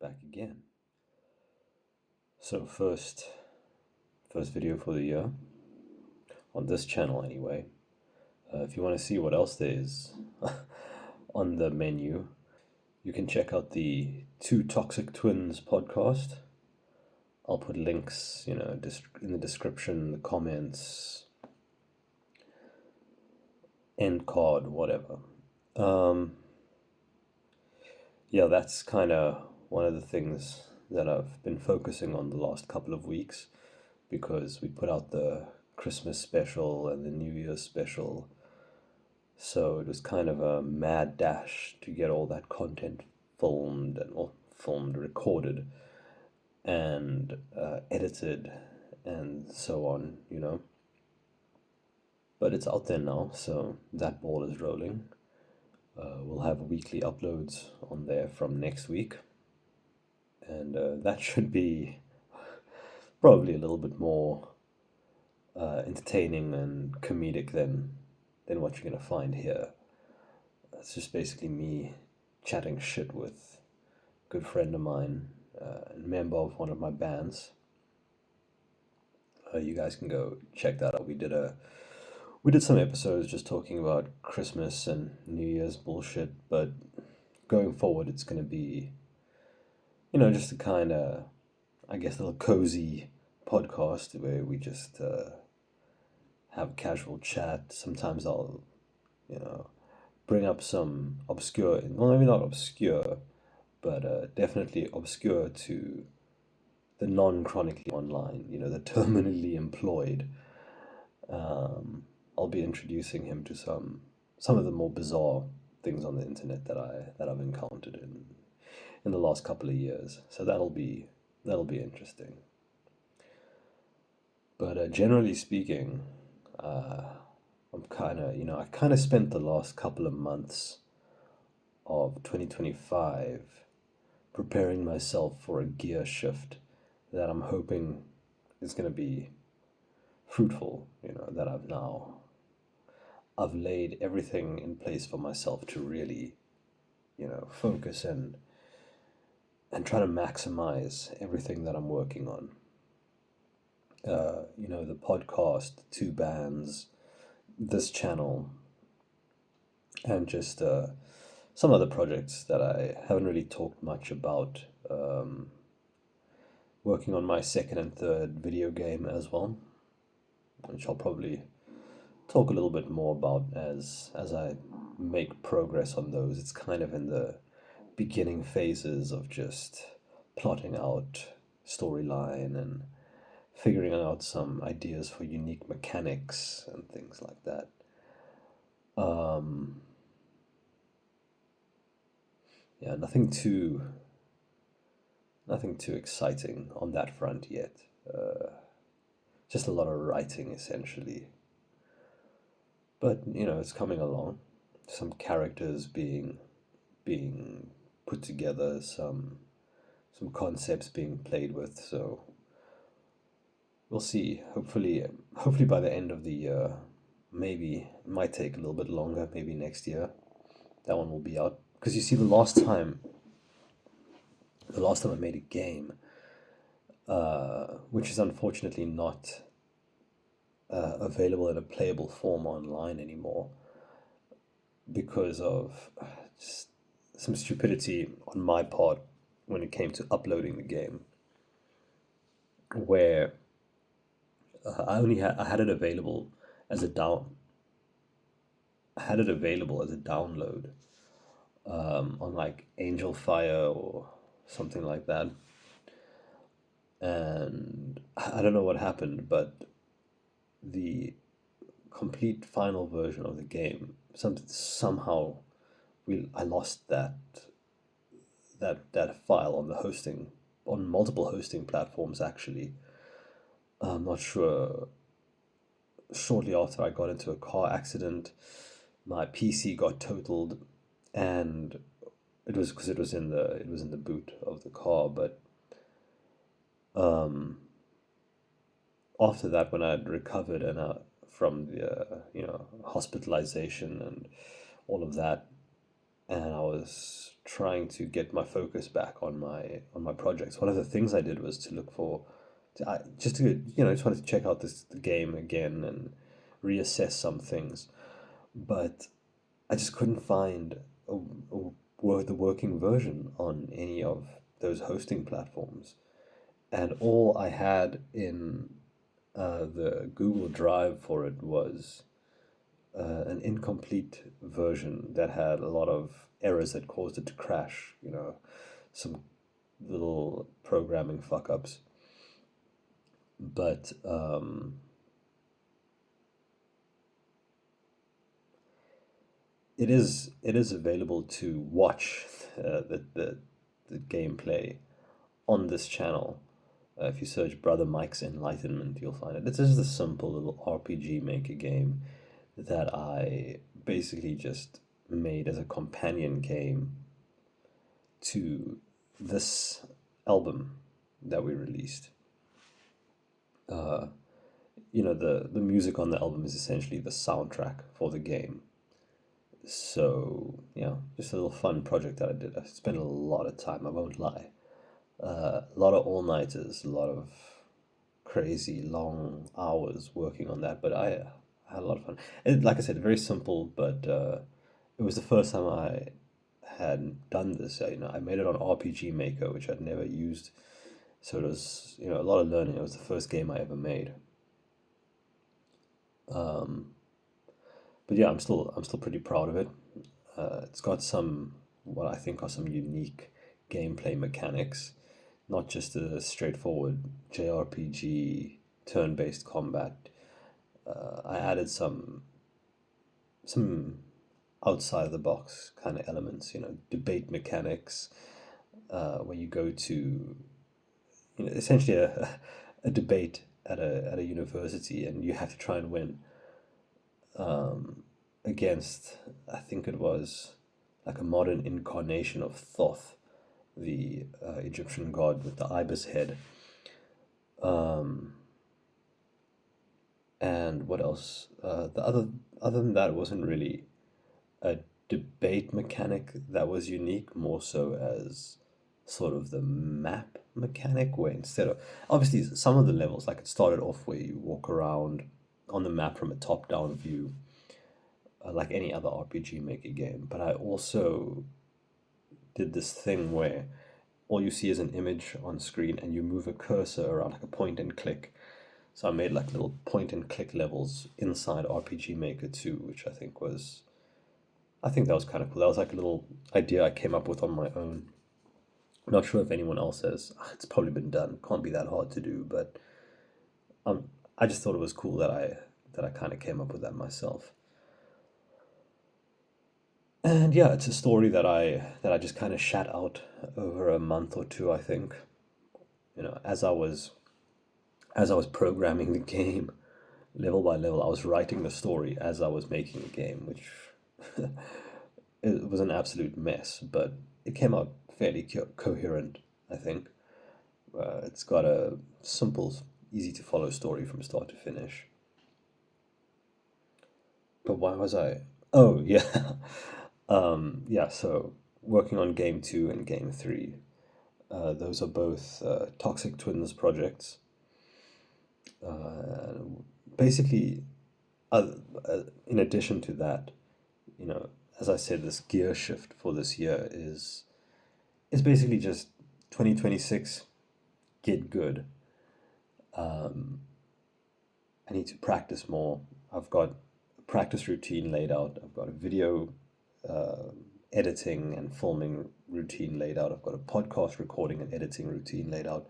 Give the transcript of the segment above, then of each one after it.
back again. So first video for the year on this channel anyway. If you want to see what else there is on the menu, you can check out the Two Toxic Twins podcast. I'll put links, in the description, the comments, end card, whatever. Yeah, that's kind of one of the things that I've been focusing on the last couple of weeks because we put out the Christmas special and the New Year's special. So it was kind of a mad dash to get all that content recorded, and edited, and so on. But it's out there now, so that ball is rolling. We'll have weekly uploads on there from next week, and that should be probably a little bit more entertaining and comedic than what you're gonna find here. It's just basically me chatting shit with a good friend of mine, and member of one of my bands. You guys can go check that out. We did some episodes just talking about Christmas and New Year's bullshit, but going forward, it's going to be, just a kind of, I guess, little cozy podcast where we just have a casual chat. Sometimes I'll, bring up some obscure, well, maybe not obscure, but definitely obscure to the non-chronically online, the terminally employed. I'll be introducing him to some of the more bizarre things on the internet that I've encountered in the last couple of years. So that'll be interesting. But generally speaking, I'm I kind of spent the last couple of months of 2025 preparing myself for a gear shift that I'm hoping is going to be fruitful. That I've laid everything in place for myself to really, focus and try to maximize everything that I'm working on. The podcast, two bands, this channel, and just some other projects that I haven't really talked much about. Working on my second and third video game as well, which I'll probably talk a little bit more about as I make progress on those. It's kind of in the beginning phases of just plotting out storyline and figuring out some ideas for unique mechanics and things like that. Yeah, nothing too exciting on that front yet. Just a lot of writing essentially. But it's coming along. Some characters being put together, some concepts being played with. So we'll see. Hopefully by the end of the year. Maybe it might take a little bit longer. Maybe next year, that one will be out. Because you see, the last time I made a game, which is unfortunately not available in a playable form online anymore because of just some stupidity on my part when it came to uploading the game, where I had it available as a download on like Angel Fire or something like that, and I don't know what happened, but the complete final version of the game, somehow I lost that file on multiple hosting platforms actually. I'm not sure. Shortly after I got into a car accident, my PC got totaled, and it was because it was in the boot of the car. But after that, when I had recovered and from the hospitalization and all of that, and I was trying to get my focus back on my projects. One of the things I did was to look for, just to just wanted to check out the game again and reassess some things, but I just couldn't find the working version on any of those hosting platforms, and all I had in the Google Drive for it was an incomplete version that had a lot of errors that caused it to crash, some little programming fuck ups. But it is available to watch the gameplay on this channel. If you search Brother Mike's Enlightenment, you'll find it. It's just a simple little RPG maker game that I basically just made as a companion game to this album that we released. The music on the album is essentially the soundtrack for the game. So, just a little fun project that I did. I spent a lot of time, I won't lie. A lot of all-nighters, a lot of crazy long hours working on that, but I had a lot of fun. Like I said, very simple, but it was the first time I had done this. I made it on RPG Maker, which I'd never used, so it was a lot of learning. It was the first game I ever made. But yeah, I'm still pretty proud of it. It's got some what I think are some unique gameplay mechanics, not just a straightforward JRPG turn-based combat. I added some outside of the box kind of elements, debate mechanics, where you go to, essentially a debate at a university, and you have to try and win against, I think it was like a modern incarnation of Thoth, the Egyptian god with the ibis head. And what else? Other than that, it wasn't really a debate mechanic that was unique, more so as sort of the map mechanic, where instead of, obviously, some of the levels, like it started off where you walk around on the map from a top-down view, like any other RPG Maker game. But I also did this thing where all you see is an image on screen and you move a cursor around, like a point and click. So I made like little point and click levels inside RPG Maker 2, which I think that was kind of cool. That was like a little idea I came up with on my own. I'm not sure if anyone else has. It's probably been done. Can't be that hard to do, but I just thought it was cool that I kind of came up with that myself. And yeah, it's a story that I just kind of shat out over a month or two, I think. As I was programming the game, level by level, I was writing the story as I was making the game, which it was an absolute mess, but it came out fairly coherent, I think. It's got a simple, easy to follow story from start to finish. But why was I? Oh, yeah. Yeah, so working on game 2 and game 3. Those are both Toxic Twins projects. Basically, in addition to that, as I said, this gear shift for this year is basically just 2026 Git Good. I need to practice more. I've got a practice routine laid out. I've got a video editing and filming routine laid out. I've got a podcast recording and editing routine laid out.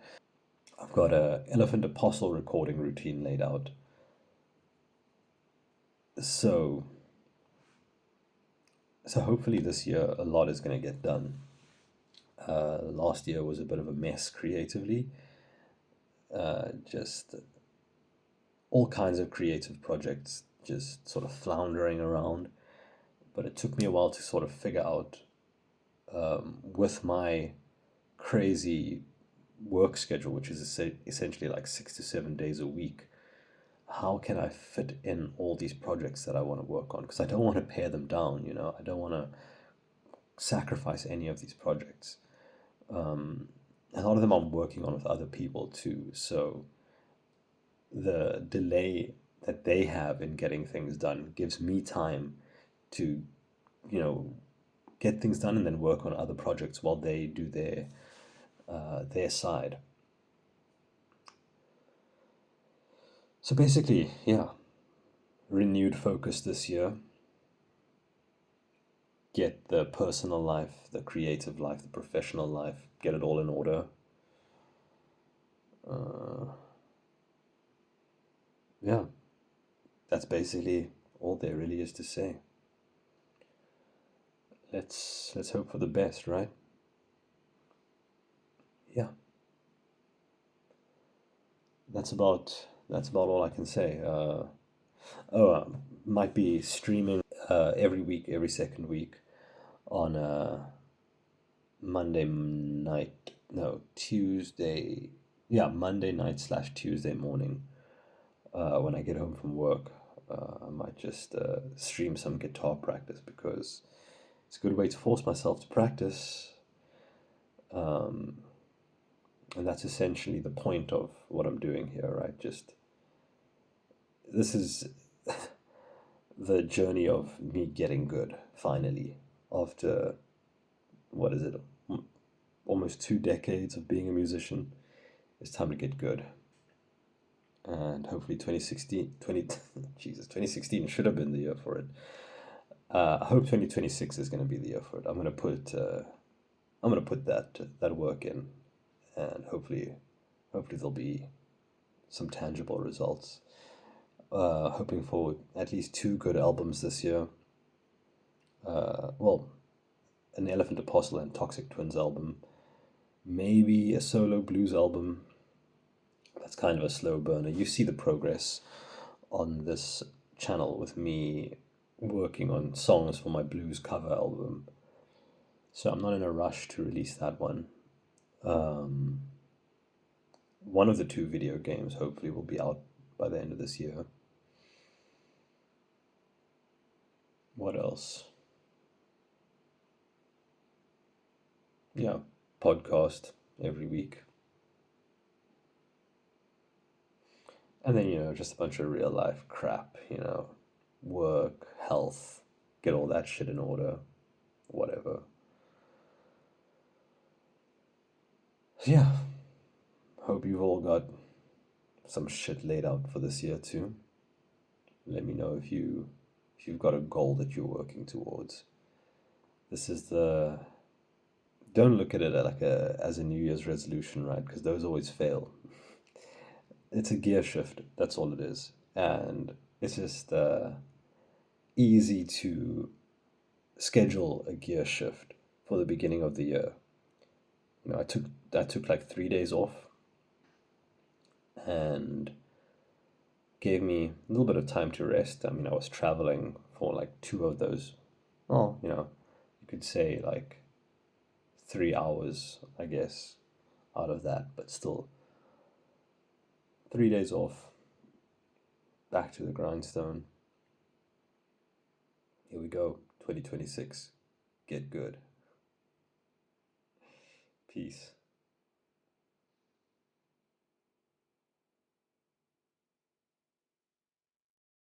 I've got a Elephant Apostle recording routine laid out. So hopefully this year a lot is going to get done. Last year was a bit of a mess creatively. Just all kinds of creative projects just sort of floundering around. But it took me a while to sort of figure out, with my crazy work schedule, which is essentially like 6 to 7 days a week, how can I fit in all these projects that I want to work on? Because I don't want to pare them down, I don't want to sacrifice any of these projects. A lot of them I'm working on with other people too, so the delay that they have in getting things done gives me time to, you know, get things done and then work on other projects while they do their side. So basically, yeah, renewed focus this year. Get the personal life, the creative life, the professional life, get it all in order. Yeah, that's basically all there really is to say. Let's hope for the best, right? Yeah, that's about all I can say. Might be streaming every week, every second week on Monday night. No, Tuesday. Yeah, Monday night / Tuesday morning. When I get home from work, I might just stream some guitar practice because it's a good way to force myself to practice. And that's essentially the point of what I'm doing here, right? Just this is the journey of me getting good finally after what is it, almost 2 decades of being a musician. It's time to get good. And hopefully 2016 should have been the year for it. I hope 2026 is going to be the year for it. I'm gonna put that work in, and hopefully there'll be some tangible results. Hoping for at least 2 good albums this year. Well, an Elephant Apostle and Toxic Twins album, maybe a solo blues album. That's kind of a slow burner. You see the progress on this channel with me working on songs for my blues cover album. So I'm not in a rush to release that one. One of the 2 video games hopefully will be out by the end of this year. What else? Yeah, podcast every week. And then, just a bunch of real life crap, work, health, get all that shit in order, whatever. So yeah, hope you've all got some shit laid out for this year too. Let me know if you've got a goal that you're working towards. This is the Don't look at it as a New Year's resolution, right? Because those always fail. It's a gear shift. That's all it is, and it's just easy to schedule a gear shift for the beginning of the year. I took like 3 days off, and gave me a little bit of time to rest. I mean, I was traveling for like 2 of those. Well, you could say like 3 hours, I guess, out of that, but still, 3 days off, back to the grindstone. Here we go, 2026. Get good. Peace.